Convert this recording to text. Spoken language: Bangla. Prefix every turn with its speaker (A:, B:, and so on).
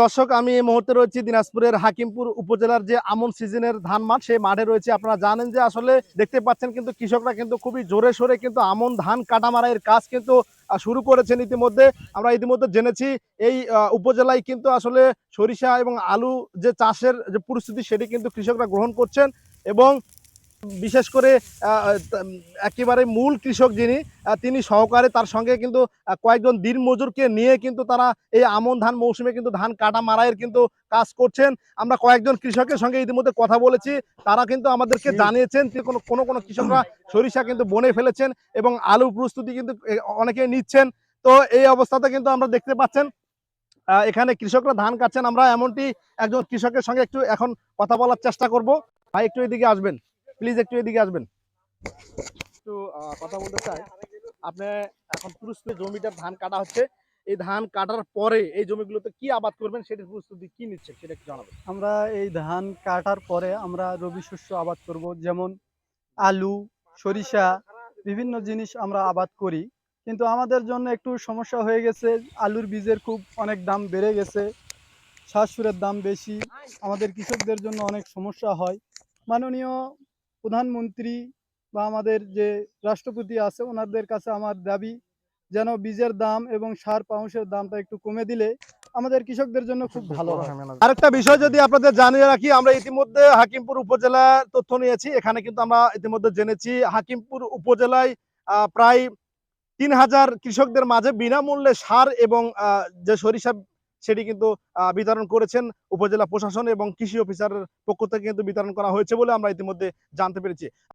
A: দর্শক, আমি এই মুহূর্তে রয়েছি দিনাজপুরের হাকিমপুর উপজেলার যে আমন সিজনের ধান মাঠ, সেই মাঠে রয়েছে। আপনারা জানেন যে আসলে দেখতে পাচ্ছেন কিন্তু কৃষকরা কিন্তু খুবই জোরে সোরে কিন্তু আমন ধান কাটা মারাইয়ের কাজ কিন্তু শুরু করেছেন ইতিমধ্যে। আমরা ইতিমধ্যে জেনেছি এই উপজেলায় কিন্তু আসলে সরিষা এবং আলু যে চাষের যে পরিস্থিতি, সেটি কিন্তু কৃষকরা গ্রহণ করছেন। এবং বিশেষ করে একেবারে মূল কৃষক যিনি, তিনি সহকারে তার সঙ্গে কিন্তু কয়েকজন দিন মজুরকে নিয়ে কিন্তু তারা এই আমন ধান মৌসুমে কিন্তু ধান কাটা মারাইয়ের কিন্তু কাজ করছেন। আমরা কয়েকজন কৃষকের সঙ্গে ইতিমধ্যে কথা বলেছি, তারা কিন্তু আমাদেরকে জানিয়েছেন যে কোনো কোনো কৃষকরা সরিষা কিন্তু বনে ফেলেছেন এবং আলু প্রস্তুতি কিন্তু অনেকে নিচ্ছেন। তো এই অবস্থাতে কিন্তু আমরা দেখতে পাচ্ছেন এখানে কৃষকরা ধান কাটছেন। আমরা এমনটি একজন কৃষকের সঙ্গে একটু এখন কথা বলার চেষ্টা করব। ভাই, একটু এদিকে আসবেন, প্লিজ একটু এদিকে আসবেন, একটু কথা বলতে চাই। আপনি এখন প্রস্তুতি, জমিটা ধান কাটা হচ্ছে, এই ধান কাটার পরে এই জমিগুলোতে কি আবাদ করবেন, সেটার প্রস্তুতি কি নিচ্ছে সেটা একটু জানাবেন।
B: আমরা এই ধান কাটার পরে আমরা রবি শস্য আবাদ করব, যেমন আলু, সরিষা, বিভিন্ন জিনিস আমরা আবাদ করি। কিন্তু আমাদের জন্য একটু সমস্যা হয়ে গেছে, আলুর বীজের খুব অনেক দাম বেড়ে গেছে, সার সুরের দাম বেশি, আমাদের কৃষকদের জন্য অনেক সমস্যা হয়। মাননীয় প্রধানমন্ত্রী বা আমাদের যে রাষ্ট্রপতি আছে, ওনাদের কাছে আমার দাবি যেন বীজের দাম এবং সার পাউন্সের দামটা একটু কমে দিলে আমাদের কৃষকদের জন্য খুব ভালো হয়।
A: আরেকটা বিষয় যদি আপনাদের জানিয়ে রাখি, আমরা ইতিমধ্যে হাকিমপুর উপজেলার তথ্য নিয়েছি। এখানে কিন্তু আমরা ইতিমধ্যে জেনেছি হাকিমপুর উপজেলায় প্রায় ৩,০০০ কৃষকদের মাঝে বিনামূল্যে সার এবং যে সরিষা, সেটি কিন্তু বিতরণ করেছেন উপজেলা প্রশাসন এবং কৃষি অফিসারের পক্ষ থেকে কিন্তু বিতরণ করা হয়েছে বলে আমরা ইতিমধ্যে জানতে পেরেছি।